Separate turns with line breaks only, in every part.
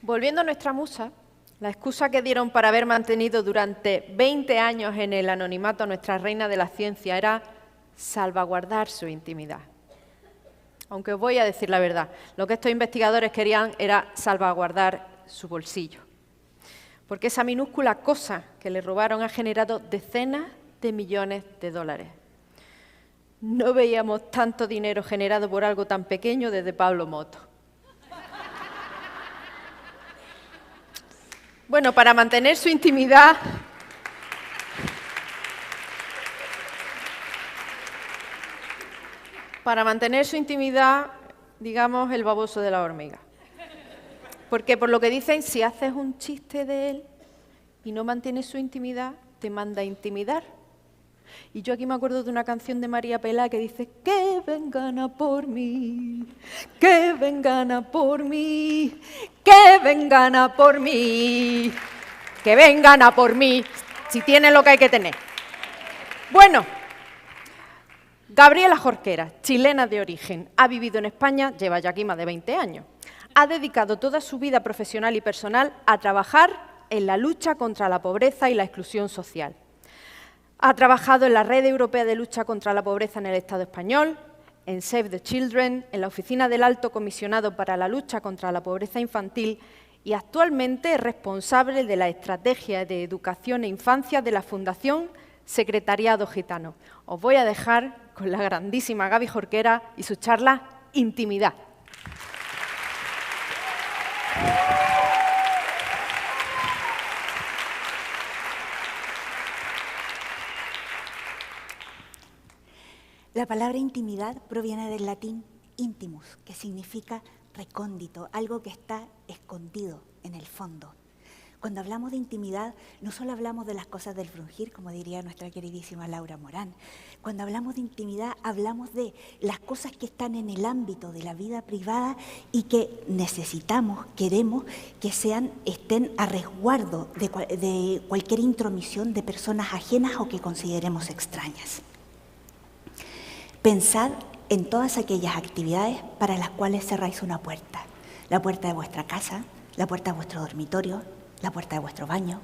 Volviendo a nuestra musa, la excusa que dieron para haber mantenido durante 20 años en el anonimato a nuestra reina de la ciencia era salvaguardar su intimidad. Aunque os voy a decir la verdad, lo que estos investigadores querían era salvaguardar su bolsillo. Porque esa minúscula cosa que le robaron ha generado decenas de millones de dólares. No veíamos tanto dinero generado por algo tan pequeño desde Pablo Moto. Bueno, para mantener su intimidad, digamos, el baboso de la hormiga. Porque por lo que dicen, si haces un chiste de él y no mantienes su intimidad, te manda a intimidar. Y yo aquí me acuerdo de una canción de María Pelá que dice: que vengan a por mí, que vengan a por mí, que vengan a por mí, que vengan a por mí, si tienen lo que hay que tener. Bueno, Gabriela Jorquera, chilena de origen, ha vivido en España, lleva ya aquí más de 20 años. Ha dedicado toda su vida profesional y personal a trabajar en la lucha contra la pobreza y la exclusión social. Ha trabajado en la Red Europea de Lucha contra la Pobreza en el Estado español, en Save the Children, en la Oficina del Alto Comisionado para la Lucha contra la Pobreza Infantil y actualmente es responsable de la Estrategia de Educación e Infancia de la Fundación Secretariado Gitano. Os voy a dejar con la grandísima Gaby Jorquera y su charla Intimidad.
La palabra intimidad proviene del latín intimus, que significa recóndito, algo que está escondido en el fondo. Cuando hablamos de intimidad, no solo hablamos de las cosas del frungir, como diría nuestra queridísima Laura Morán. Cuando hablamos de intimidad, hablamos de las cosas que están en el ámbito de la vida privada y que necesitamos, queremos que estén a resguardo de cualquier intromisión de personas ajenas o que consideremos extrañas. Pensad en todas aquellas actividades para las cuales cerráis una puerta. La puerta de vuestra casa, la puerta de vuestro dormitorio, la puerta de vuestro baño.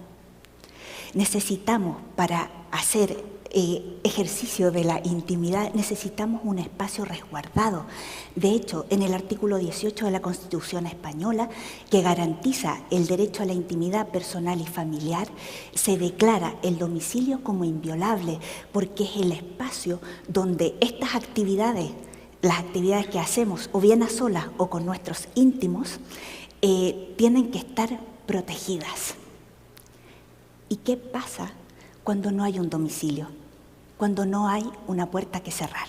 Necesitamos, para hacer ejercicio de la intimidad, necesitamos un espacio resguardado. De hecho, en el artículo 18 de la Constitución española, que garantiza el derecho a la intimidad personal y familiar, se declara el domicilio como inviolable, porque es el espacio donde estas actividades, las actividades que hacemos, o bien a solas o con nuestros íntimos, tienen que estar protegidas. ¿Y qué pasa cuando no hay un domicilio? Cuando no hay una puerta que cerrar.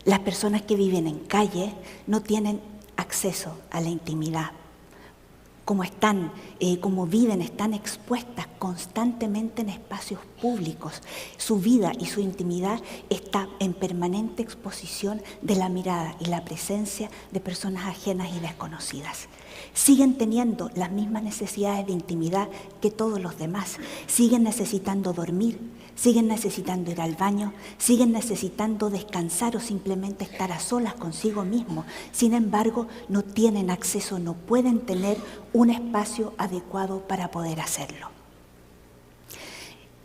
Las personas que viven en calle no tienen acceso a la intimidad. Como viven, están expuestas constantemente en espacios públicos. Su vida y su intimidad está en permanente exposición de la mirada y la presencia de personas ajenas y desconocidas. Siguen teniendo las mismas necesidades de intimidad que todos los demás. Siguen necesitando dormir, siguen necesitando ir al baño, siguen necesitando descansar o simplemente estar a solas consigo mismos. Sin embargo, no tienen acceso, no pueden tener un espacio adecuado para poder hacerlo.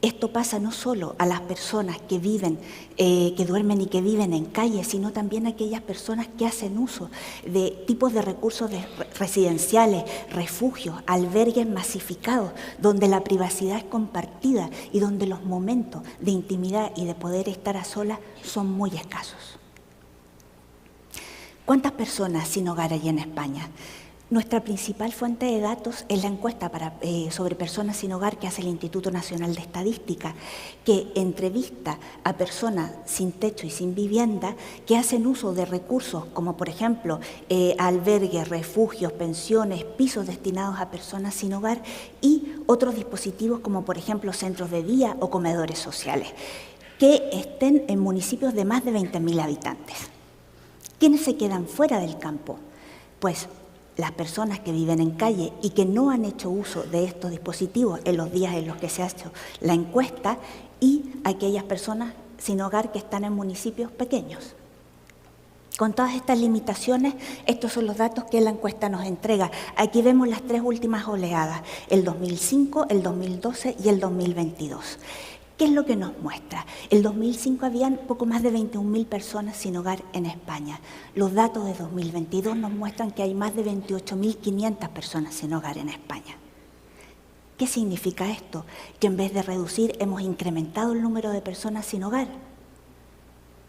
Esto pasa no solo a las personas que viven, que duermen y que viven en calle, sino también a aquellas personas que hacen uso de tipos de recursos residenciales, refugios, albergues masificados, donde la privacidad es compartida y donde los momentos de intimidad y de poder estar a solas son muy escasos. ¿Cuántas personas sin hogar hay en España? Nuestra principal fuente de datos es la encuesta sobre personas sin hogar que hace el Instituto Nacional de Estadística, que entrevista a personas sin techo y sin vivienda que hacen uso de recursos como, por ejemplo, albergues, refugios, pensiones, pisos destinados a personas sin hogar y otros dispositivos como, por ejemplo, centros de día o comedores sociales, que estén en municipios de más de 20.000 habitantes. ¿Quiénes se quedan fuera del campo? Pues las personas que viven en calle y que no han hecho uso de estos dispositivos en los días en los que se ha hecho la encuesta y aquellas personas sin hogar que están en municipios pequeños. Con todas estas limitaciones, estos son los datos que la encuesta nos entrega. Aquí vemos las 3 últimas oleadas, el 2005, el 2012 y el 2022. ¿Qué es lo que nos muestra? El 2005 habían poco más de 21.000 personas sin hogar en España. Los datos de 2022 nos muestran que hay más de 28.500 personas sin hogar en España. ¿Qué significa esto? Que en vez de reducir, hemos incrementado el número de personas sin hogar.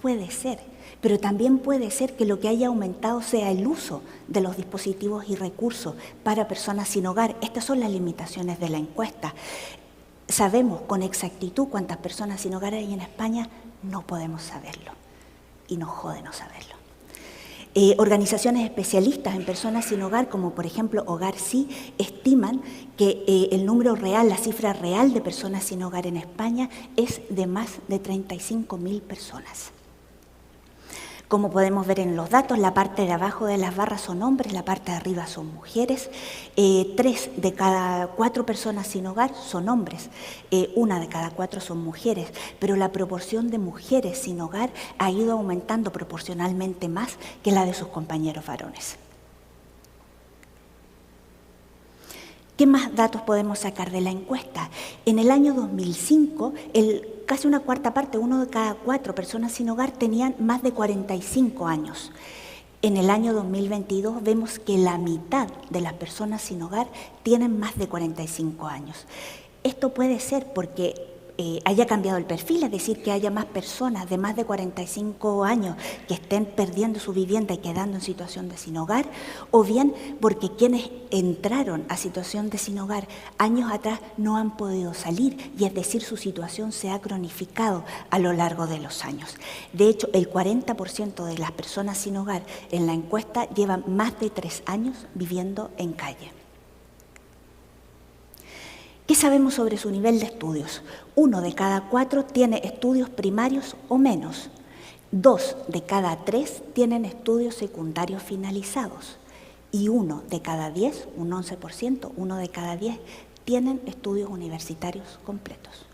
Puede ser, pero también puede ser que lo que haya aumentado sea el uso de los dispositivos y recursos para personas sin hogar. Estas son las limitaciones de la encuesta. ¿Sabemos con exactitud cuántas personas sin hogar hay en España? No podemos saberlo y nos jode no saberlo. Organizaciones especialistas en personas sin hogar, como por ejemplo Hogar Sí, estiman que el número real, la cifra real de personas sin hogar en España es de más de 35.000 personas. Como podemos ver en los datos, la parte de abajo de las barras son hombres, la parte de arriba son mujeres. 3 de cada 4 personas sin hogar son hombres, 1 de cada 4 son mujeres, pero la proporción de mujeres sin hogar ha ido aumentando proporcionalmente más que la de sus compañeros varones. ¿Qué más datos podemos sacar de la encuesta? En el año 2005, casi una cuarta parte, 1 de cada 4 personas sin hogar tenían más de 45 años. En el año 2022 vemos que la mitad de las personas sin hogar tienen más de 45 años. Esto puede ser porque haya cambiado el perfil, es decir, que haya más personas de más de 45 años que estén perdiendo su vivienda y quedando en situación de sin hogar, o bien porque quienes entraron a situación de sin hogar años atrás no han podido salir, y es decir, su situación se ha cronificado a lo largo de los años. De hecho, el 40% de las personas sin hogar en la encuesta llevan más de 3 años viviendo en calle. ¿Qué sabemos sobre su nivel de estudios? 1 de cada 4 tiene estudios primarios o menos. 2 de cada 3 tienen estudios secundarios finalizados. Y 1 de cada 10, un 11%, 1 de cada 10 tienen estudios universitarios completos.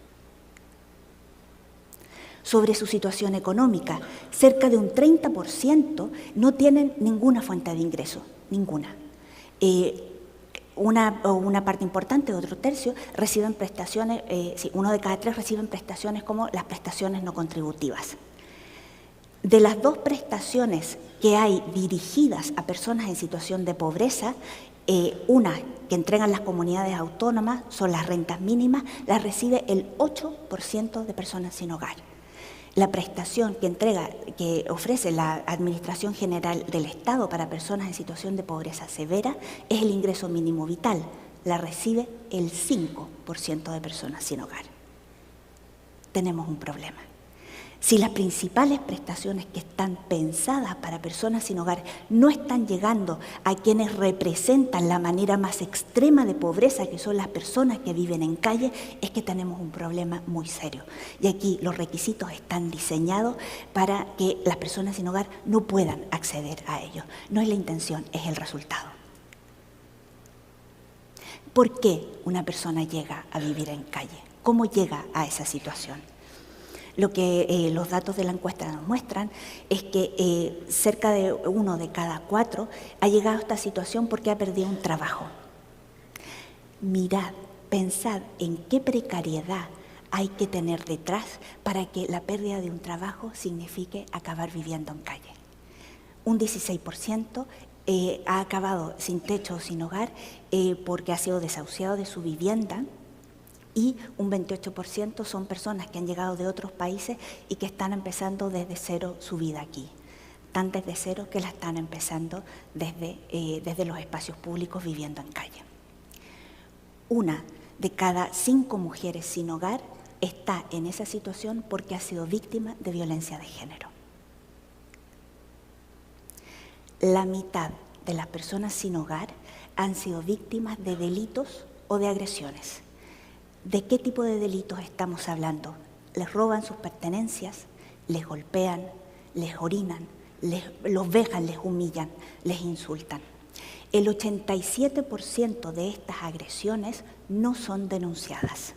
Sobre su situación económica, cerca de un 30% no tienen ninguna fuente de ingreso, ninguna. Una parte importante, otro tercio, reciben prestaciones, 1 de cada 3 reciben prestaciones como las prestaciones no contributivas. De las 2 prestaciones que hay dirigidas a personas en situación de pobreza, una que entregan las comunidades autónomas son las rentas mínimas, las recibe el 8% de personas sin hogar. La prestación que ofrece la Administración General del Estado para personas en situación de pobreza severa es el ingreso mínimo vital. La recibe el 5% de personas sin hogar. Tenemos un problema. Si las principales prestaciones que están pensadas para personas sin hogar no están llegando a quienes representan la manera más extrema de pobreza, que son las personas que viven en calle, es que tenemos un problema muy serio. Y aquí los requisitos están diseñados para que las personas sin hogar no puedan acceder a ellos. No es la intención, es el resultado. ¿Por qué una persona llega a vivir en calle? ¿Cómo llega a esa situación? Lo que los datos de la encuesta nos muestran es que cerca de 1 de cada 4 ha llegado a esta situación porque ha perdido un trabajo. Mirad, pensad en qué precariedad hay que tener detrás para que la pérdida de un trabajo signifique acabar viviendo en calle. Un 16% ha acabado sin techo o sin hogar porque ha sido desahuciado de su vivienda. Y un 28% son personas que han llegado de otros países y que están empezando desde cero su vida aquí. Tan desde cero que la están empezando desde los espacios públicos viviendo en calle. 1 de cada 5 mujeres sin hogar está en esa situación porque ha sido víctima de violencia de género. La mitad de las personas sin hogar han sido víctimas de delitos o de agresiones. ¿De qué tipo de delitos estamos hablando? Les roban sus pertenencias, les golpean, les orinan, los vejan, les humillan, les insultan. El 87% de estas agresiones no son denunciadas.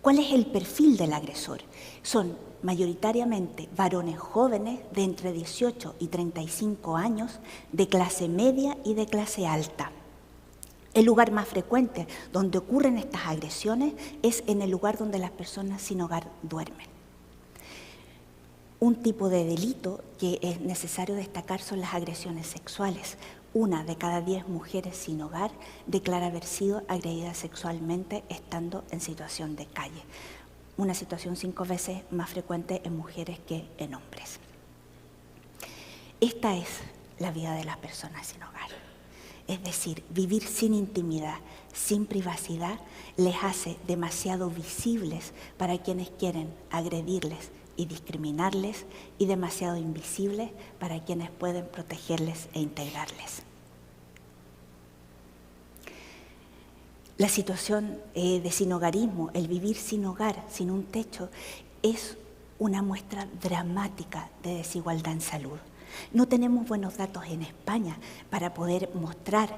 ¿Cuál es el perfil del agresor? Son mayoritariamente varones jóvenes de entre 18 y 35 años, de clase media y de clase alta. El lugar más frecuente donde ocurren estas agresiones es en el lugar donde las personas sin hogar duermen. Un tipo de delito que es necesario destacar son las agresiones sexuales. 1 de cada 10 mujeres sin hogar declara haber sido agredida sexualmente estando en situación de calle. Una situación 5 veces más frecuente en mujeres que en hombres. Esta es la vida de las personas sin hogar. Es decir, vivir sin intimidad, sin privacidad, les hace demasiado visibles para quienes quieren agredirles y discriminarles, y demasiado invisibles para quienes pueden protegerles e integrarles. La situación de sinhogarismo, el vivir sin hogar, sin un techo, es una muestra dramática de desigualdad en salud. No tenemos buenos datos en España para poder mostrar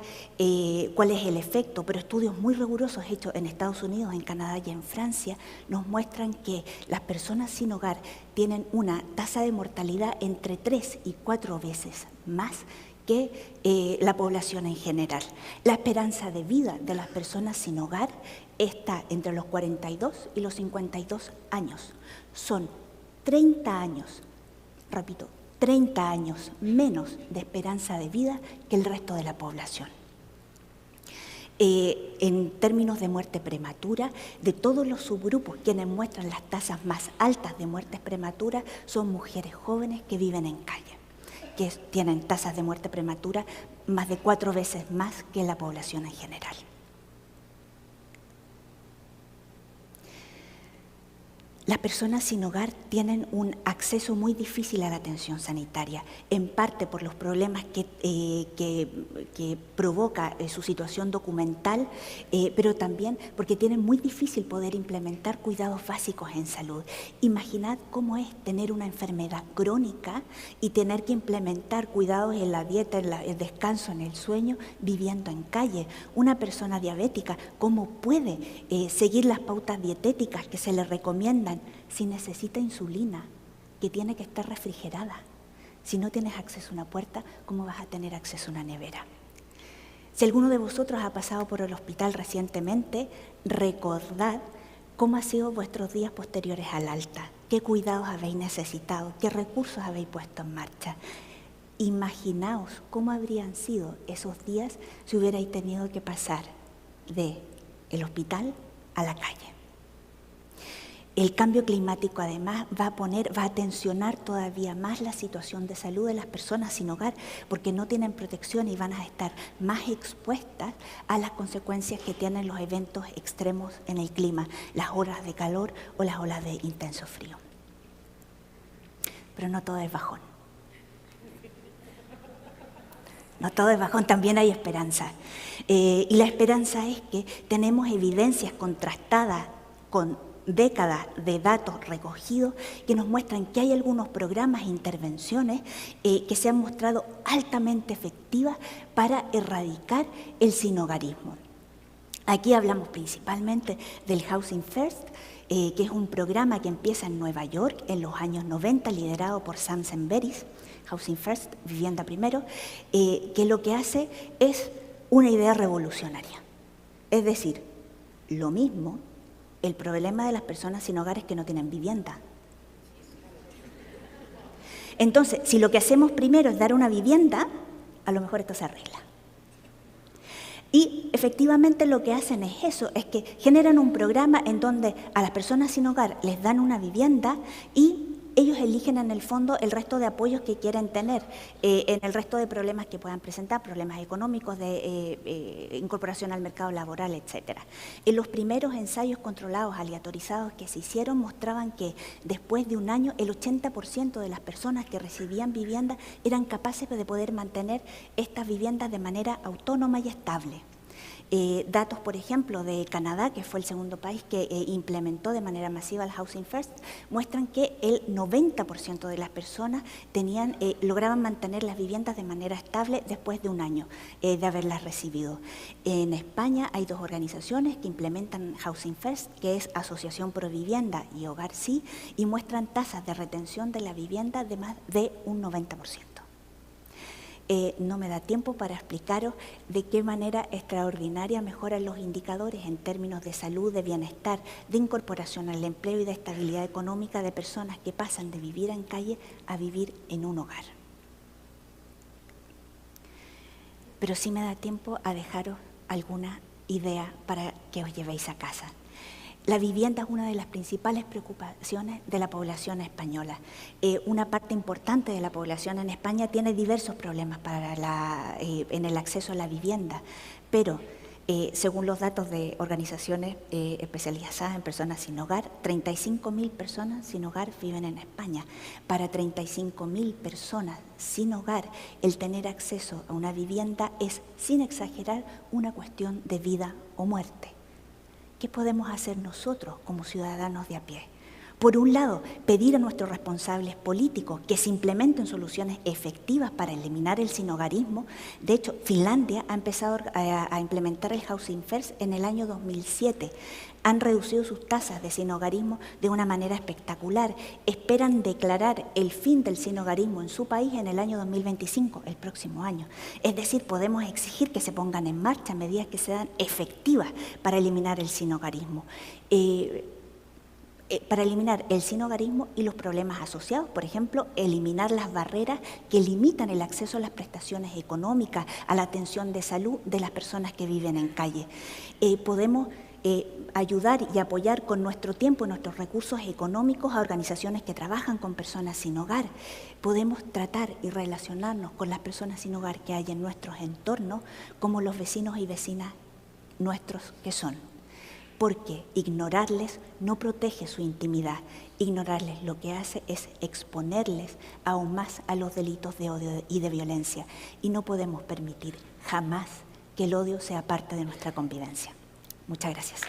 cuál es el efecto, pero estudios muy rigurosos hechos en Estados Unidos, en Canadá y en Francia nos muestran que las personas sin hogar tienen una tasa de mortalidad entre 3 y 4 veces más que la población en general. La esperanza de vida de las personas sin hogar está entre los 42 y los 52 años. Son 30 años, repito, 30 años menos de esperanza de vida que el resto de la población. En términos de muerte prematura, de todos los subgrupos, quienes muestran las tasas más altas de muertes prematuras son mujeres jóvenes que viven en calle, que tienen tasas de muerte prematura más de 4 veces más que la población en general. Las personas sin hogar tienen un acceso muy difícil a la atención sanitaria, en parte por los problemas que provoca su situación documental, pero también porque tienen muy difícil poder implementar cuidados básicos en salud. Imaginad cómo es tener una enfermedad crónica y tener que implementar cuidados en la dieta, en el descanso, en el sueño, viviendo en calle. Una persona diabética, ¿cómo puede seguir las pautas dietéticas que se le recomiendan si necesita insulina, que tiene que estar refrigerada? Si no tienes acceso a una puerta, ¿cómo vas a tener acceso a una nevera? Si alguno de vosotros ha pasado por el hospital recientemente, recordad cómo han sido vuestros días posteriores al alta, qué cuidados habéis necesitado, qué recursos habéis puesto en marcha. Imaginaos cómo habrían sido esos días si hubierais tenido que pasar del hospital a la calle. El cambio climático además va a tensionar todavía más la situación de salud de las personas sin hogar, porque no tienen protección y van a estar más expuestas a las consecuencias que tienen los eventos extremos en el clima, las olas de calor o las olas de intenso frío. Pero no todo es bajón. No todo es bajón, también hay esperanza. Y la esperanza es que tenemos evidencias contrastadas con décadas de datos recogidos que nos muestran que hay algunos programas e intervenciones que se han mostrado altamente efectivas para erradicar el sinhogarismo. Aquí hablamos principalmente del Housing First, que es un programa que empieza en Nueva York en los años 90, liderado por Sam Semberis, Housing First, Vivienda Primero, que lo que hace es una idea revolucionaria. Es decir, lo mismo. El problema de las personas sin hogar es que no tienen vivienda. Entonces, si lo que hacemos primero es dar una vivienda, a lo mejor esto se arregla. Y efectivamente lo que hacen es eso, es que generan un programa en donde a las personas sin hogar les dan una vivienda y ellos eligen en el fondo el resto de apoyos que quieren tener, en el resto de problemas que puedan presentar, problemas económicos, de incorporación al mercado laboral, etc. En los primeros ensayos controlados, aleatorizados que se hicieron, mostraban que después de un año el 80% de las personas que recibían vivienda eran capaces de poder mantener estas viviendas de manera autónoma y estable. Datos, por ejemplo, de Canadá, que fue el segundo país que implementó de manera masiva el Housing First, muestran que el 90% de las personas lograban mantener las viviendas de manera estable después de un año de haberlas recibido. En España hay dos organizaciones que implementan Housing First, que es Asociación Provivienda y Hogar Sí, y muestran tasas de retención de la vivienda de más de un 90%. No me da tiempo para explicaros de qué manera extraordinaria mejoran los indicadores en términos de salud, de bienestar, de incorporación al empleo y de estabilidad económica de personas que pasan de vivir en calle a vivir en un hogar. Pero sí me da tiempo a dejaros alguna idea para que os llevéis a casa. La vivienda es una de las principales preocupaciones de la población española. Una parte importante de la población en España tiene diversos problemas en el acceso a la vivienda, pero según los datos de organizaciones especializadas en personas sin hogar, 35.000 personas sin hogar viven en España. Para 35.000 personas sin hogar, el tener acceso a una vivienda es, sin exagerar, una cuestión de vida o muerte. ¿Qué podemos hacer nosotros como ciudadanos de a pie? Por un lado, pedir a nuestros responsables políticos que se implementen soluciones efectivas para eliminar el sinhogarismo. De hecho, Finlandia ha empezado a implementar el Housing First en el año 2007. Han reducido sus tasas de sinhogarismo de una manera espectacular. Esperan declarar el fin del sinhogarismo en su país en el año 2025, el próximo año. Es decir, podemos exigir que se pongan en marcha medidas que sean efectivas para eliminar el sinhogarismo. Y los problemas asociados, por ejemplo, eliminar las barreras que limitan el acceso a las prestaciones económicas, a la atención de salud de las personas que viven en calle. Podemos ayudar y apoyar con nuestro tiempo y nuestros recursos económicos a organizaciones que trabajan con personas sin hogar. Podemos tratar y relacionarnos con las personas sin hogar que hay en nuestros entornos como los vecinos y vecinas nuestros que son. Porque ignorarles no protege su intimidad. Ignorarles lo que hace es exponerles aún más a los delitos de odio y de violencia. Y no podemos permitir jamás que el odio sea parte de nuestra convivencia. Muchas gracias.